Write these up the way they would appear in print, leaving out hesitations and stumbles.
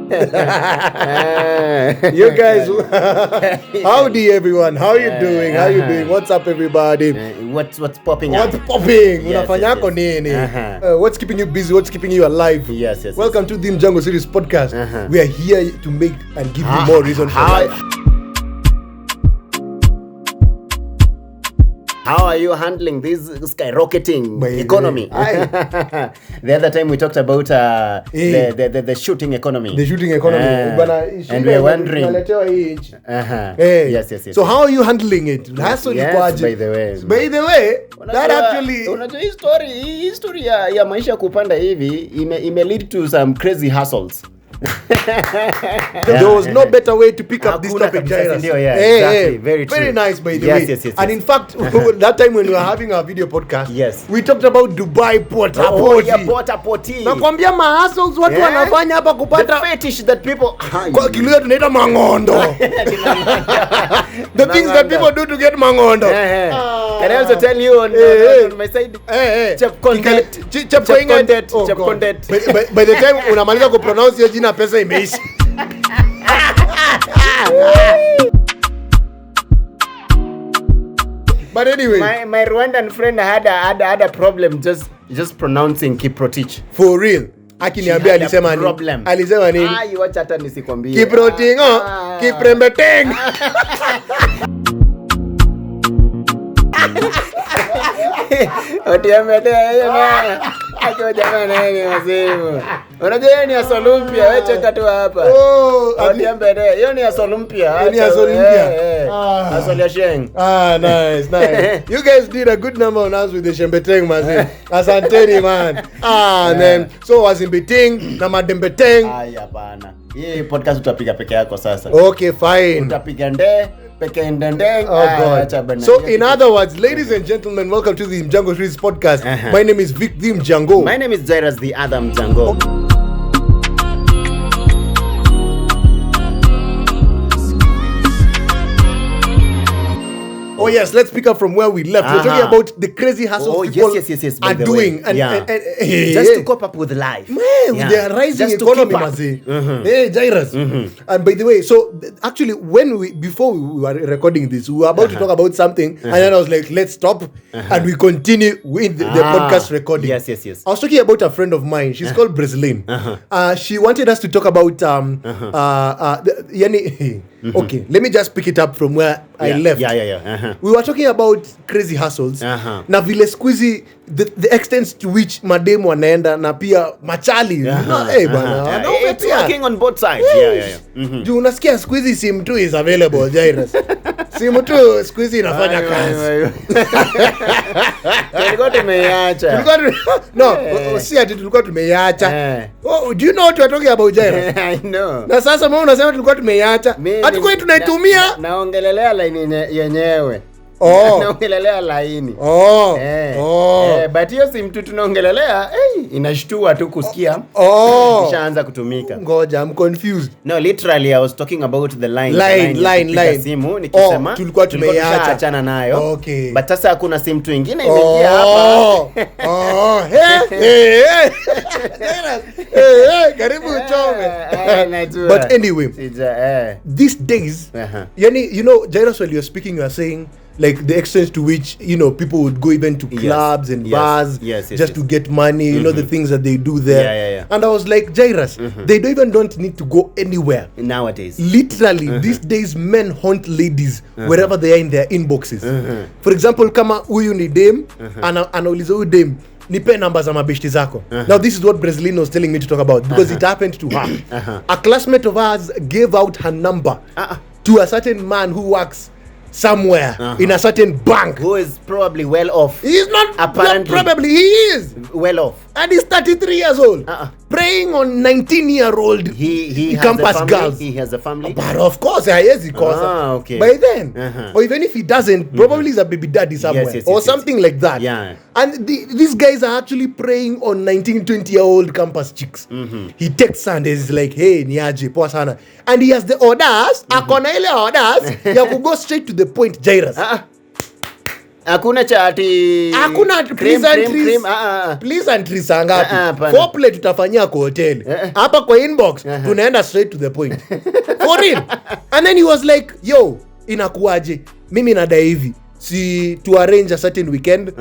You guys, howdy everyone. How you doing? How you doing? What's up everybody? What's popping up? What's popping? Unafanyako nini? What's keeping you busy? What's keeping you alive? Yes. Welcome to the Mjango series podcast. We are here to make and give you more reason for life. How are you handling this skyrocketing economy? The other time we talked about the shooting economy. The shooting economy. And we are wondering. Yes. So how are you handling it? Yes, by the way. That actually... Unajua history ya maisha kupanda hivi ime lead to some crazy hustles. There was no better way to pick up this topic, Jairus. Exactly. Very true. Very nice, by the way. Yes. And in fact, that time when we were having our video podcast, we talked about Dubai porta potty. Nakwambia ma-hustles watu wanafanya hapa kupata the fetish that people kwa Kiluya tunaita mangondo. The things that people do to get mangondo. Can I also tell you on my side? Chap content. By the time unamaliza kupronounce hiyo jina pesa imeisha. But anyway, my Rwandan friend had a problem just pronouncing Kiprotich. For real. Akiniambia alisema nini? Alisema nini? Wacha hata nisikwambie. Kiprotingo, kiprembeteng. Otiamete na akiwa jamani ni masimu. Unajua ni Asolumpia, wewe cheka tu hapa. Otiamete, hiyo ni Asolumpia. Ni Asolumpia. Asoliasheng. Nice. You guys did a good number on us with the shembeteng mazee. Asanteni man. Man. So shembeteng na madembeteng. Hapana. Hii podcast utapiga peke yako sasa. Okay, fine. Utapiga nde God. So in other words, ladies and gentlemen, welcome to the Mjango series podcast. My name is Vic the Mjango. My name is Jairus the other Mjango. Oh yes, let's pick up from where we left. We're talking about the crazy hustles people are doing and just to cope up with life. Man, they are rising economy, Mazi. Hey, Jairus. And by the way, so actually before we were recording this, we were about to talk about something and then I was like, let's stop and we continue with the podcast recording. Yes. I was talking about a friend of mine. She's called Brazilian. She wanted us to talk about yaani okay, let me just pick it up from where I left. We were talking about crazy hustles. Na vile squeezy the extent to which mademu wanaenda na pia machali. Bana. It's working on both sides. Juu unasikia squeezy sim tu is available, Jairus. Simu tu squeezy inafanya kazi. Tulikuwa tumeiacha. Si ati tulikuwa tumeiacha. Do you know what we're talking about, Jairus? I know. Na sasa mbona unasema tulikuwa tumeiacha? Hatukuwa tunaitumia. Naongelelea line yenyewe. Naongelelea laini. But hiyo si mtu tunaongelelea, inashtua tu kusikia. Ishaanza kutumika. Ngoja, I'm confused. No, literally I was talking about the line. Simu nikisema tulikuwa tumeacha nayo. Okay. But sasa kuna simu tu nyingine imeingia hapa. Karibu uchome. But anyway, these days, you know, Jairus, while you're speaking, you are saying like the extent to which, you know, people would go even to clubs and bars just to get money, you know, the things that they do there. And I was like, Jairus, they don't need to go anywhere. Nowadays. Literally, these days, men hunt ladies wherever they are in their inboxes. For example, kama huyu ni dem, anauliza huyu dem, nipe numbers za mabeshti zako. Now this is what Brazilian was telling me to talk about because it happened to her. A classmate of ours gave out her number to a certain man who works somewhere in a certain bank, who is probably well off. He is not, apparently. Not probably, he is well off. And he's 33 years old. Preying on 19-year-old campus girls. He has a family. But of course, yes, he calls her. Okay. By then, or even if he doesn't, probably he's a baby daddy somewhere or something like that. Yeah. And these guys are actually preying on 19, 20-year-old campus chicks. He texts and he's like, hey, niaje, poa sana. And he has the audace, akona ile audace, ya go straight to the point, Jairus. Hakuna chati. Hakuna pleasantries. Pleasantries sangapi? Foreplay tutafanyia kwa hotel. Hapa kwa inbox tunaenda straight to the point. For real. And then he was like, yo, inakuaje? Mimi nadai hivi. Si to arrange a certain weekend.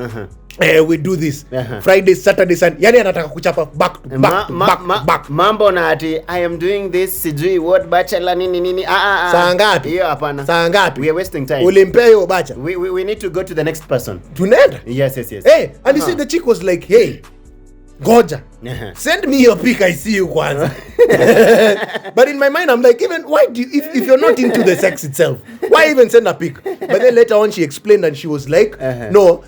We do this. Friday, Saturday, Sunday. Yani anataka kuchapa back to back. Mambo na ati I am doing this sijui what bachelor nini. Saa ngapi? Hiyo hapana. Saa ngapi? We are wasting time. Ulimpea hiyo bachelor. We need to go to the next person. Tunaenda? Yes. Hey, and you see the chick was like, hey, Goja, send me your pic, I see you kwanza. But in my mind, I'm like, even why do you, if you're not into the sex itself, why even send a pic? But then later on, she explained and she was like, no,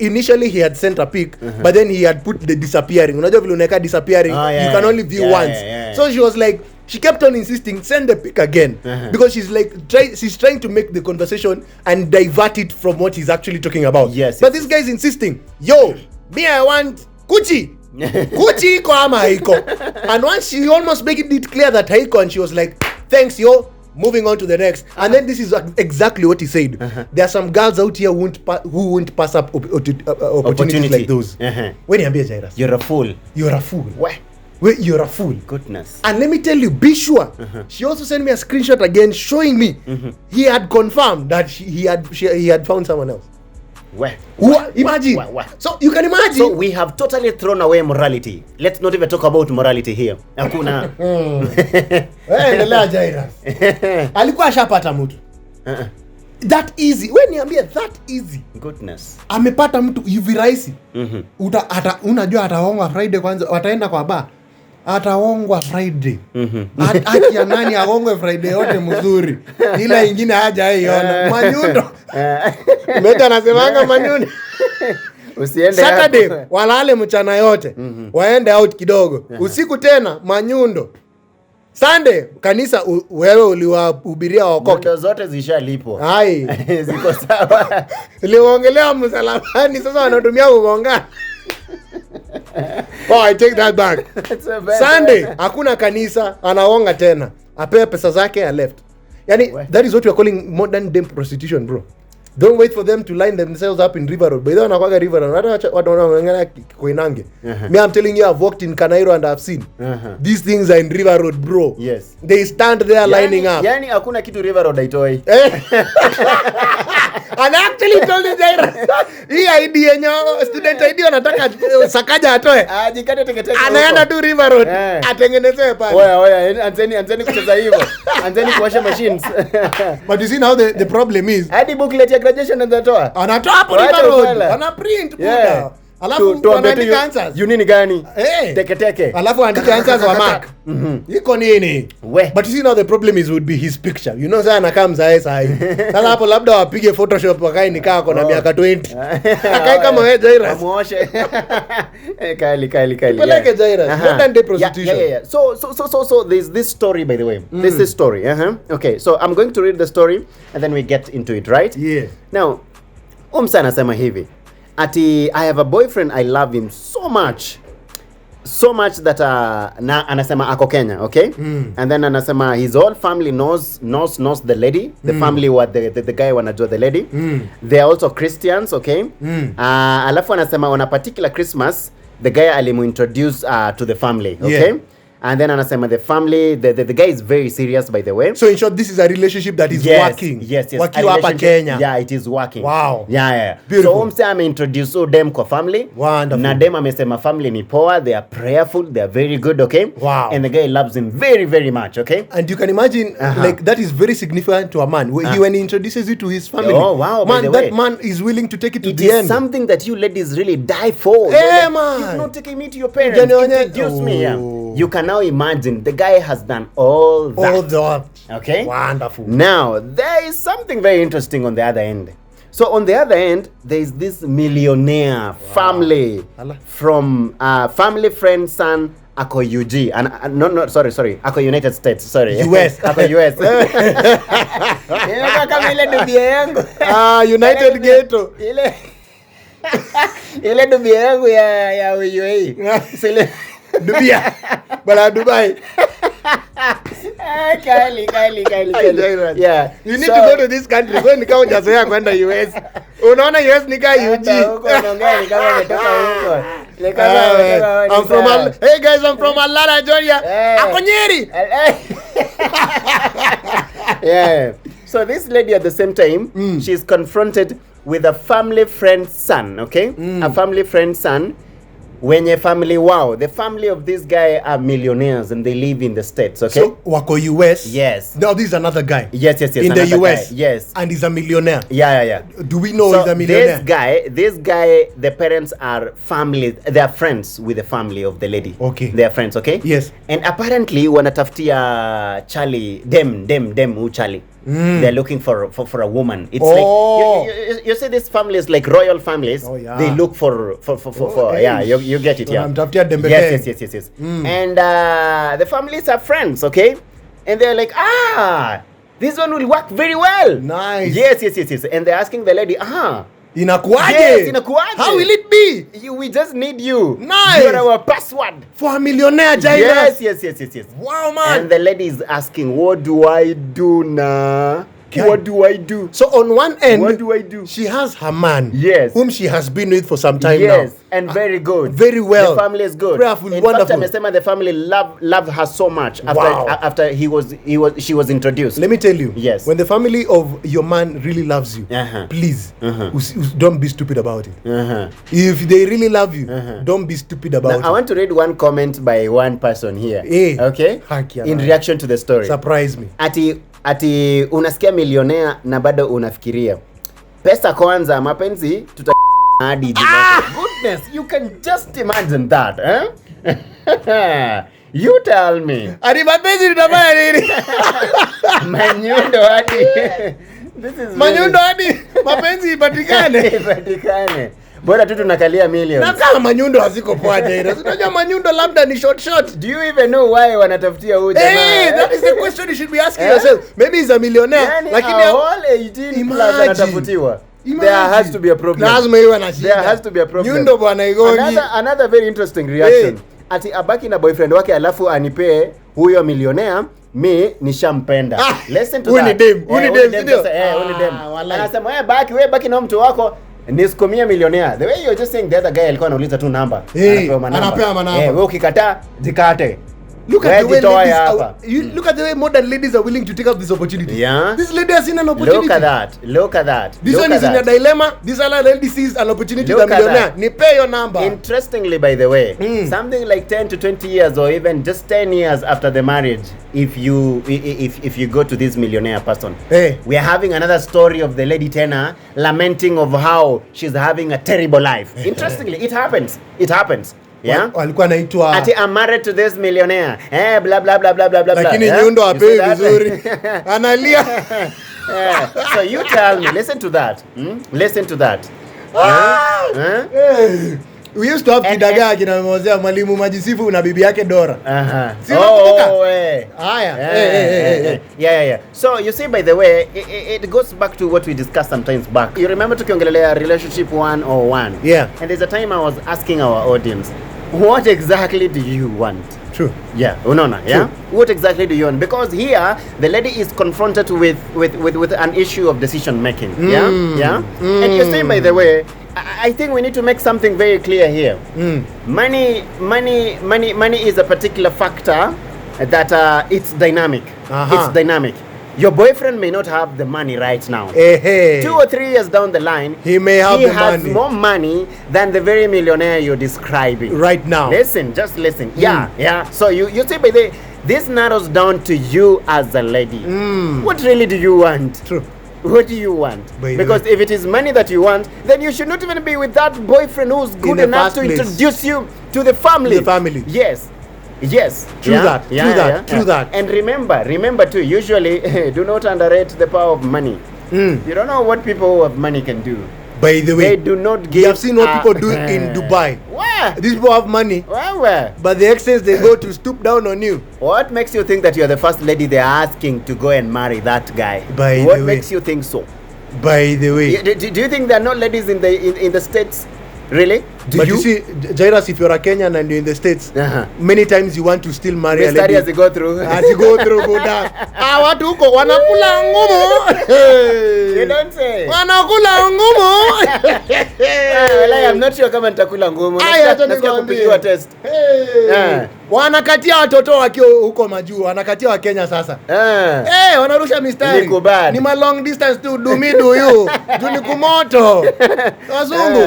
initially he had sent a pic, but then he had put the disappearing. Unajua vile unaweka disappearing, you can only view once. So she was like, she kept on insisting, send the pic again. Because she's like, she's trying to make the conversation and divert it from what he's actually talking about. But this guy is insisting, yo, me I want Gucci. Gucci iko ama haiko. And once she almost making it clear that haiko, and she was like, thanks yo, moving on to the next. And then this is exactly what he said. There are some girls out here who won't pass up opportunities like those. When you ambia Jairus, you're a fool. You're a fool. What? Wait, you're a fool. Goodness. And let me tell you, be sure. She also sent me a screenshot again showing me he had confirmed that he had found someone else. Where? Imagine. Where? So you can imagine. So we have totally thrown away morality. Let's not even talk about morality here. Hakuna. Endelea Jairus. Alikuwa ashapata mtu. That easy. Wewe niambie that easy. Goodness. Amepata mtu hivi rahisi. Unajua ataongwa Friday kwanza, wataenda kwa bar. Ataongwa Friday. Haki ya nani aongwe Friday yote mzuri. Ila ingine haja iona. Manyundo. Meta anasemanga manyundo. Usiende Saturday walale mchana yote. Waende out kidogo. Usiku tena manyundo. Sunday kanisa wewe uliwahubiria wakoke. Ndio zote zishalipwa. Hai. Ziko sawa. Uliongelea msalabani sasa wanatumia kugongana. Oh, I take that back. Sunday hakuna kanisa, anaonga tena. Apewe pesa zake, left. Yani that is what we are calling modern day prostitution, bro. Don't wait for them to line themselves up in River Road. By the way, wanakuwa River Road. Hata wanaongea Koinange. Me, I'm telling you, I've walked in Kanairo and I've seen. These things are in River Road, bro. Yes. They stand there lining up. Yani hakuna kitu River Road haitoi. And actually told the Jairus, hii ID yenye student ID wanataka Sakaja atoe. Jikate teketeke. Anaenda tu River Road. Atengenezewe pale. Oya, anzeni kucheza hivyo. Anzeni kuwasha machines. But you see now the problem is, hadi booklet ya graduation anatoa. Anatoa hapo River Road. Ana print buda. Alafu anaandika answers. You nini gani? Teke. Alafu andika answers wa mark. Iko nini? But you see now the problem is would be his picture. You know sasa anakaa mzae sahi. Sasa hapo labda wapige Photoshop wakae nikaa na miaka 20. Akae kama wewe Jairus. Amuoshe. Kali. Peleke Jairus. Modern day prostitution. Yeah. So there's this story, by the way. There's this story. Okay, so I'm going to read the story and then we get into it, right? Yeah. Now, Umsa anasema hivi. Ati I have a boyfriend, I love him so much that na anasema ako Kenya, okay? And then anasema his whole family knows the lady, the family what the guy wanajua the lady. They are also Christians, okay? Alafu anasema on a particular Christmas the guy alimuintroduce to the family, okay? Yeah. And then anasema the family, the guy is very serious, by the way. So in short, this is a relationship that is working. Yes. Wakiwa hapa Kenya. Yeah, it is working. Wow. Yeah. Beautiful. So umse ameintroduce dem kwa family. Wonderful. Na dem amesema family ni poa, they are prayerful, they are very good, okay? Wow. And the guy loves him very, very much, okay? And you can imagine, like, that is very significant to a man. When he introduces you to his family. Oh, wow. Man, that man is willing to take it to the end. It is something that you ladies really die for. Hey, man. You're not taking me to your parents. Introduce me, yeah. You can now imagine the guy has done all that. Okay? Wonderful. Now, there is something very interesting on the other end. So on the other end, there is this millionaire family from family friend son ako UG and no sorry ako United States, sorry. US. Ako US. Kama ile dubia yangu. United Ghetto. Ile dubia yangu ya UAE. Dubia. Bala Dubai. Kylie. Yeah. You need to go to this country. Go nika hujazoea kwenda US. Unaona US nika UG. I'm from Hey guys, I'm from Atlanta, Georgia. Ako Nyeri. Yeah. So this lady at the same time, she's confronted with a family friend's son, okay? A family friend's son. Wenye family, wow, the family of this guy are millionaires and they live in the States, okay? So, wako US? Yes. Now, this is another guy? Yes. In the US? Guy. Yes. And he's a millionaire? Yeah. Do we know he's a millionaire? This guy, the parents are family, they are friends with the family of the lady. Okay. They are friends, okay? Yes. And apparently, wanataftia Charlie, dem, who Charlie. They're looking for a woman. It's like you see these families like royal families. Oh, yeah. They look for yeah, you get it. So Yeah. Yes. And the families are friends, okay? And they're like, this one will work very well. Nice. Yes. And they're asking the lady, Inakuaje? Yes, inakuaje. How will it be? We just need you. Nice. You're our password. For a millionaire, Jairus. Yes. Wow, man. And the lady is asking, what do I do now? What do I do? So on one end, what do I do? She has her man, yes, whom she has been with for some time now. Yes, and very good. Very well. The family is good. Prayerful, in wonderful. fact, the family love her so much after she was introduced. Let me tell you. Yes. When the family of your man really loves you, please don't be stupid about it. If they really love you, don't be stupid about it. I want to read one comment by one person here. Hey. Okay? In reaction to the story. Surprise me. Ati unasikia millionaire na bado unafikiria pesa kwanza, mapenzi tuta hadi goodness, you can just imagine that, you tell me. Ati mapenzi tutabaya nini? Manyundo hadi this is manyundo hadi mapenzi ipatikane. Bora tu tunakalia millions. Na kama manyundo haziko poa Jairus. Unajua manyundo labda ni short. Do you even know why wanatafutia huyu jamaa? Hey, that is the question you should be asking yourself. Maybe he's a millionaire. Lakini all 18 plus anatafutiwa. There has to be a problem. Lazima iwe na shida. There has to be a problem. Nyundo bwana igongi. Another very interesting reaction. Ati abaki na boyfriend wake alafu anipee huyo millionaire, mi nishampenda. Listen to that. Uni dem. Anasema wewe baki na mtu wako. Nisikomia millionaire. The way you're just saying the other guy alikuwa anauliza tu namba. Anapewa manamba. Wewe ukikataa zikate. Look at the way modern ladies are willing to take up this opportunity. Yeah. This lady has seen an opportunity. Look at that. This one is in a dilemma. This other lady sees an opportunity to millionaire. Nipe your number. Interestingly, by the way, something like 10 to 20 years or even just 10 years after the marriage, if you go to this millionaire person, we are having another story of the lady Tena lamenting of how she's having a terrible life. Interestingly, it happens. Yeah. Walikuwa naitwa ati I'm married to this millionaire. Blah blah blah blah blah blah. Lakini nyundo apewi vizuri. Analia. So you tell me, listen to that. We used to have kidagaa kinamwozea mwalimu Majisifu na bibi yake Dora. Yeah. So you see, by the way, it goes back to what we discussed sometimes back. You remember tukiongelelea relationship 101? Yeah. And there's a time I was asking our audience, what exactly do you want? True. Yeah. Unaona, yeah? What exactly do you want? Because here the lady is confronted with an issue of decision making. Yeah. And you see, by the way, I think we need to make something very clear here. Money is a particular factor that it's dynamic. It's dynamic. Your boyfriend may not have the money right now. 2 or 3 years down the line, he may have the money. He has more money than the very millionaire you're describing right now. Just listen. Yeah. So you see, by the way, this narrows down to you as a lady. What really do you want? True. What do you want? Because if it is money that you want, then you should not even be with that boyfriend who's good enough to introduce you to the family. Yes. True that. And remember too, usually do not underrate the power of money. You don't know what people who have money can do. By the way, they do not give. You have seen what people do in Dubai. Where? These people have money. Where? But the excess they go to stoop down on you. What makes you think that you're the first lady they're asking to go and marry that guy? What makes you think so? By the way, do you think there are no ladies in the States? Really? But you see, Jairus, if you're a Kenyan and you're in the States, many times you want to still marry a lady. As you go through. Go down. Watu huko wanakula ngumu. You don't say. Wanakula ngumu. Well, I'm not sure kama nitakula ngumu. Nasikia kupigiwa test. Wanakatia watoto wakiwa huko majuu, wanakatia wa Kenya sasa. Wanarusha mistari. Ni ma long distance to do me do you. Juni kumoto. Wazungu.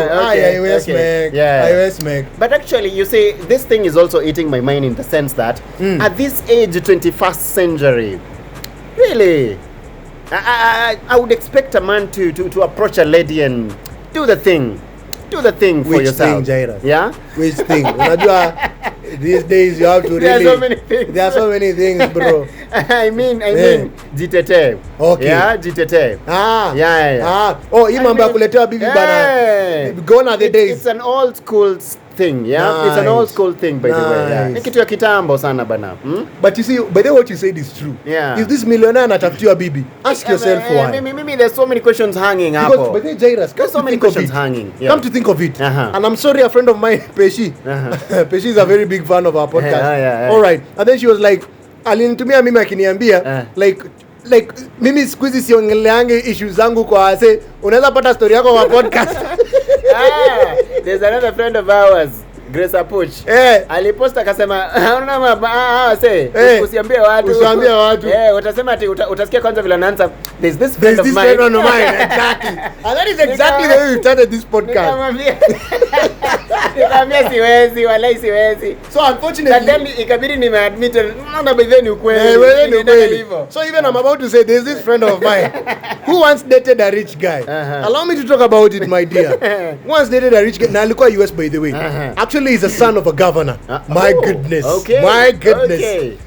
I make. But actually, you see, this thing is also eating my mind in the sense that at this age, 21st century, really, I would expect a man to approach a lady and do the thing for Which yourself. Thing, Jairus? Yeah? Which thing? Unajua, these days you have to really. There are so many things. There are so many things, bro. I mean, jitete. Okay. Yeah, jitete. Yeah. Oh, hii mambo ya kuletea bibi bana. Gone are the days. It's an old school thing, yeah. Nice. It's an old school thing, by the way. Yeah. Ni kitu ya kitambo sana bana. But you see, by the way, what you said is true. Yeah. If this millionaire anatafutiwa bibi, ask yourself why. Maybe there's so many questions hanging up. Because by the way, Jairus, there's so many questions hanging. Yeah. Come to think of it, and I'm sorry, a friend of mine, Peshi, Peshi is a very big fan of our podcast. All right, and then she was like, alinitumia mimi akiniambia like mimi siku hizi siongeleange issues zangu kwa wase, unaweza pata story yako kwa podcast. There's another friend of ours, Grace Apuch. Aliposta akasema usiambie watu. Utasema ati utasikia kwanza vile anaanza. There's this friend of mine. Exactly. And that is exactly the way we started this podcast. Nikamwambia siwezi, walai siwezi. So unfortunately, then ikabidi nimeadmit na by then ukweli. So even I'm about to say there's this friend of mine who once dated a rich guy. Allow me to talk about it, my dear. Once dated a rich guy. Na alikuwa US, by the way. Actually, he's a son of a governor. My goodness. Okay. My goodness. Okay.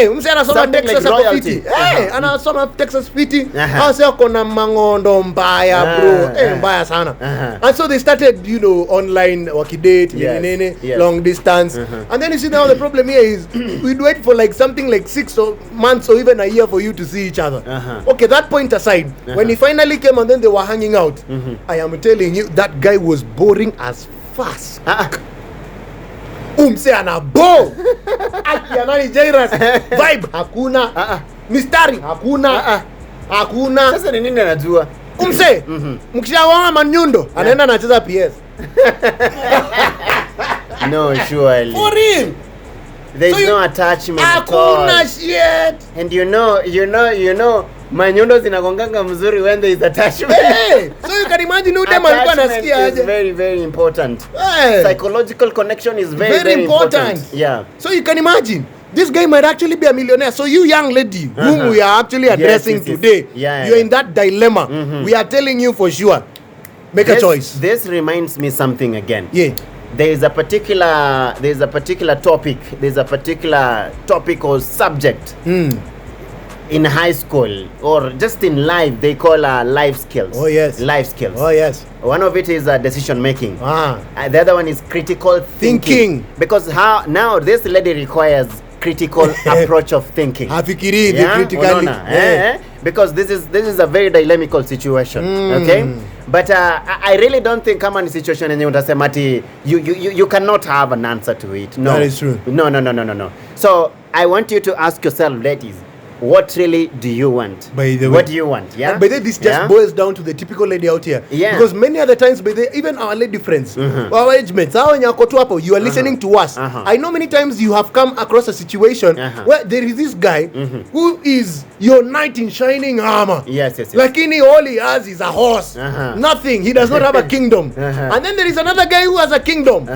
Mse anasoma Texas hapo fiti. Anasoma Texas fiti. Hasa kona mangondo mbaya, bro. Mbaya sana. And so they started, online wakidate, long distance. And then you see now the problem here is we'd wait for like something like 6 months or even a year for you to see each other. Okay, that point aside, when he finally came and then they were hanging out, I am telling you, that guy was boring as fast. Umse anabo. Akianani Jairus. Vibe hakuna. Mistari hakuna. Hakuna. Sasa ni nini anajua? Umse. Mkishaona manyundo anaenda anacheza PS. No, surely. For real. There's no attachment at all. Hakuna shit. And you know manyundo zinagonganga mzuri when there is attachment. So you can imagine udem alikuwa anasikia aje. It's very, very important. Psychological connection is very, very important. Yeah. So you can imagine this guy might actually be a millionaire. So you young lady whom we are actually addressing today, you're in that dilemma. We are telling you for sure, make a choice. This reminds me something again. Yeah. There's a particular topic or subject in high school or just in life they call life skills. Oh yes. Life skills. Oh yes. One of it is decision making. The other one is critical thinking. Because now this lady requires critical approach of thinking. Hafikiri critically. Because this is a very dilemmical situation. Okay? But I really don't think kama ni situation yenye utasema ati you cannot have an answer to it. No. That is true. No. So I want you to ask yourself, ladies, what really do you want? By the way, what do you want? Yeah. And by the way, this just boils down to the typical lady out here. Yeah. Because many other times, by the way, even our lady friends, our age mates, you are listening to us. I know many times you have come across a situation where there is this guy who is your knight in shining armor. Yes. Lakini all he has is a horse. Nothing. He does not have a kingdom. And then there is another guy who has a kingdom.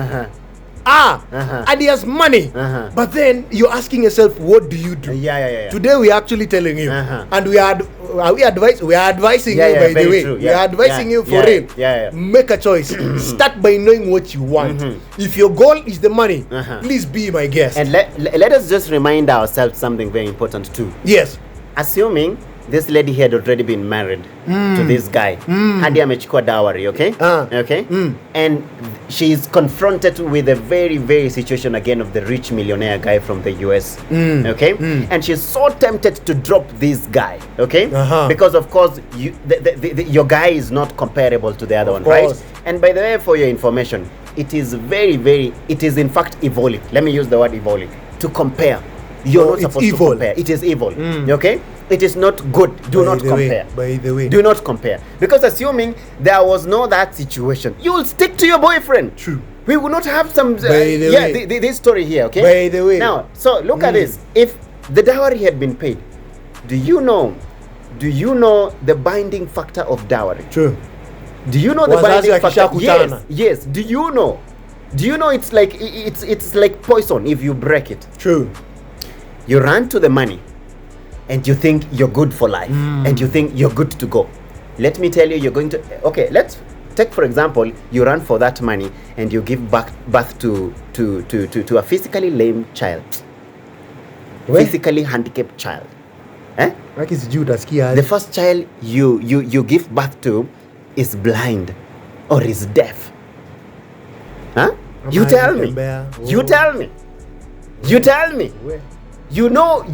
And he has money. But then you're asking yourself, what do you do? Yeah. Today we are actually telling you, and we are advising you, by the way. We are advising you for real. Make a choice. Start by knowing what you want. If your goal is the money, please be my guest. And let us just remind ourselves something very important too. Yes. Assuming this lady had already been married to this guy. Hadi amechukua dowry, okay? Okay? And she's confronted with a very, very situation again of the rich millionaire guy from the US. Okay? And she's so tempted to drop this guy, okay? Because of course, your guy is not comparable to the other one, right? And by the way, for your information, it is it is in fact evolic. Let me use the word evolic. To compare. You're not supposed to compare. It is evil. Okay? It is not good. Do not compare. By the way. Do not compare. Because assuming there was no that situation, you will stick to your boyfriend. True. We will not have some this story here, okay? By the way. Now, so look at this. If the dowry had been paid, do you know the binding factor of dowry? True. Do you know the binding factor? Yes. Do you know it's like poison if you break it? True. You run to the money and you think you're good for life and you think you're good to go. Let me tell you, you're going to let's take for example, you run for that money and you give birth to a physically lame child. Physically handicapped child. The first child you give birth to is blind or is deaf. Huh? You tell me. You know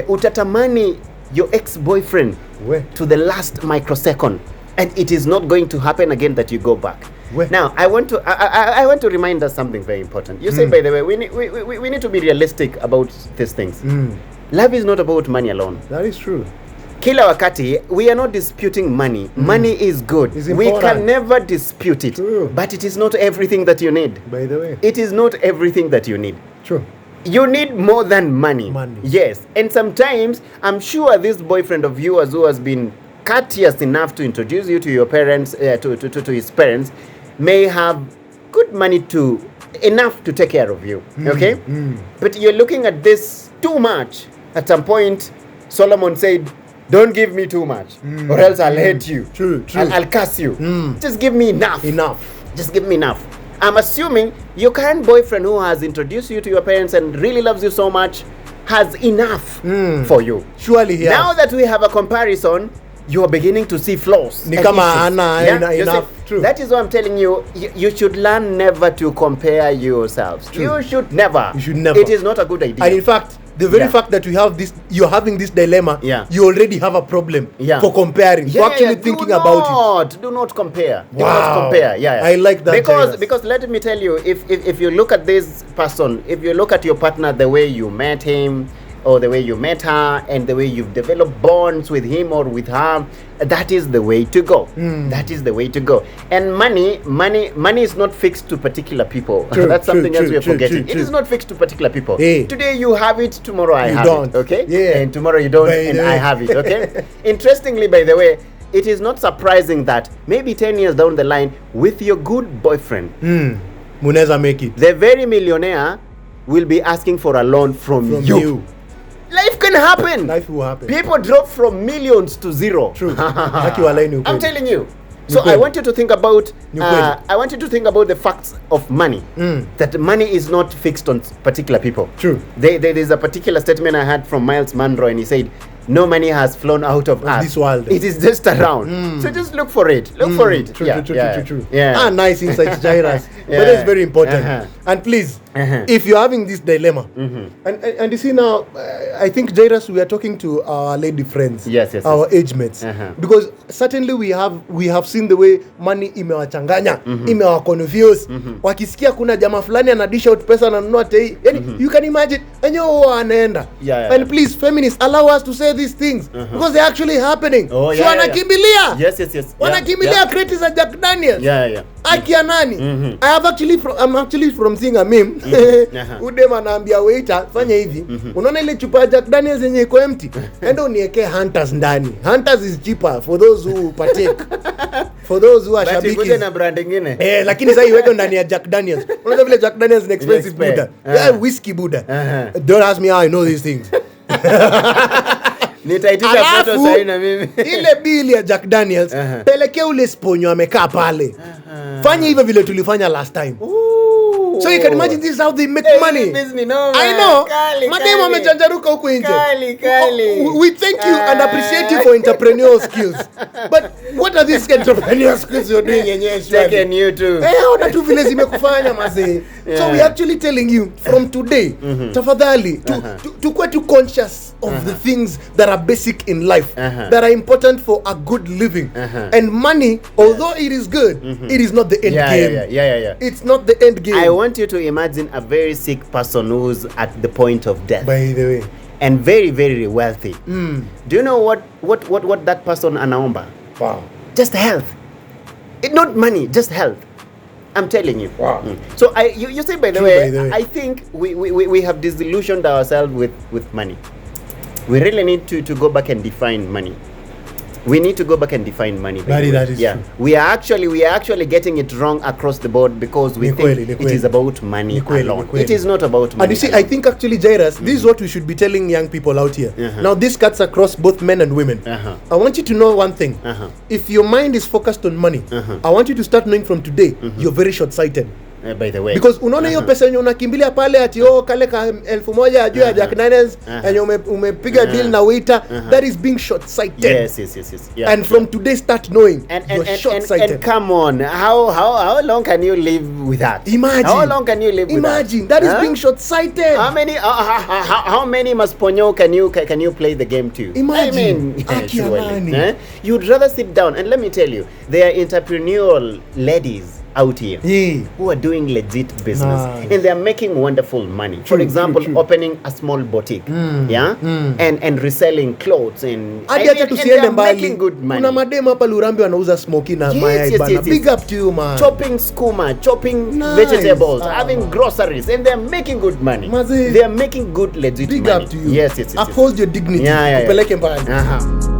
utatamani your ex-boyfriend to the last microsecond, and it is not going to happen again that you go back. Now I want to remind us something very important. You say, by the way, we need to be realistic about these things. Love is not about money alone. That is true. Kila wakati, we are not disputing money. Money is good. We can never dispute it. True. But it is not everything that you need. By the way. It is not everything that you need. True. You need more than money. Yes. And sometimes, I'm sure this boyfriend of yours who has been courteous enough to introduce you to your parents, to his parents, may have good money enough to take care of you. Okay? But you're looking at this too much. At some point, Solomon said, don't give me too much, or else I'll hate you. True. I'll curse you. Just give me enough. Just give me enough. I'm assuming your current boyfriend who has introduced you to your parents and really loves you so much has enough for you. Surely he has. Now that we have a comparison, you are beginning to see flaws. Enough. True. That is why I'm telling you, you should learn never to compare yourselves. True. You should never. It is not a good idea. And in fact, the very fact that you're having this dilemma, you already have a problem for comparing, for actually thinking about it. Do not compare. Wow. Do not compare. I like that. Because let me tell you, if you look at this person, if you look at your partner, the way you met him, or the way you met her, and the way you've developed bonds with him or with her, that is the way to go. That is the way to go. And money is not fixed to particular people. That's something else we're forgetting. It is not fixed to particular people. Today you have it, tomorrow I have it. Okay? And tomorrow you don't, and I have it. Okay? Interestingly, by the way, it is not surprising that maybe 10 years down the line, with your good boyfriend, Muneza make it. The very millionaire will be asking for a loan from you. Life can happen. Life will happen. People drop from millions to zero. True. I'm telling you. So I want you to think about the facts of money. That money is not fixed on particular people. True. There is a particular statement I had from Miles Monroe, and he said, no money has flown out of us. This world. It is just around. So just look for it. Look for it. True. Nice insights, Jairus. But that's very important. And please, if you're having this dilemma, and you see now, I think, Jairus, we are talking to our lady friends, our age mates, because certainly we have seen the way money imewachanganya, imewaconfuse. Wakisikia kuna jamaa fulani anadish out pesa na nunua tei, you can imagine, enyo anaenda. And please, feminists, allow us to say these things because they're actually happening. So wanakimbilia. Yes. Wanakimbilia crate za Jack Daniels. Akia nani? I'm actually from seeing a meme. Udema anaambia waiter, fanya hivi. Unaona ile chupa ya Jack Daniels yenye iko empty? Enda uniwekee Hunters ndani. Hunters is cheaper for those who partake. For those who are shabiki. But na brand nyingine. Lakini sasa iweke ndani ya Jack Daniels. Unaona vile Jack Daniels is expensive Buddha. Whiskey Buddha. Don't ask me how I know these things. Nitaitisha photo sahi na mimi. Ile bili ya Jack Daniels, pelekea ule sponyo amekaa pale. Fanya hivyo vile tulifanya last time. So you can imagine this is how they make money. I know. Mademu amejanjaruka huku nje. We thank you and appreciate you for entrepreneurial skills. But what are these entrepreneurial skills you're doing yenyewe? Taking you too. Ona tu vile zimekufanya mazee. So we actually telling you from today, tafadhali tukue too conscious of the things that are basic in life, that are important for a good living. And money, although it is good, it is not the end game. Yeah. It's not the end game. I want you to imagine a very sick person who's at the point of death. By the way. And very, very wealthy. Do you know what that person anaomba? Wow. Just health. Not money, just health. I'm telling you. Wow. So you say, by the way, I think we have disillusioned ourselves with money. We really need to go back and define money. We need to go back and define money. That is true. We are actually getting it wrong across the board because we think it is about money alone. It is not about money. And you see, I think actually, Jairus, this is what we should be telling young people out here. Now, this cuts across both men and women. I want you to know one thing. If your mind is focused on money, I want you to start knowing from today, you're very short-sighted. By the way, because unaona hiyo pesa yenye unakimbilia pale ati kale ka 1000 juu ya Jack Daniels yenye umepiga deal na waiter, that is being short-sighted. Yes. Yeah, and from today start knowing you're short-sighted. And come on, how long can you live with that? Imagine. How long can you live with that? Imagine. That is being short-sighted. How many masponyo can you play the game to? Imagine. I mean, you'd rather sit down, and let me tell you, there are entrepreneurial ladies out here who are doing legit business, and they are making wonderful money. For example, opening a small boutique, and reselling clothes and making good money. Kuna madem hapa Lurambi wanauza smoky na mayai bana. Big up to you, man. Chopping skuma, chopping vegetables, having groceries, and they are making good money. They are making good legit money. Big up to you. Yes. Uphold your dignity. Yeah. Upeleke mbali.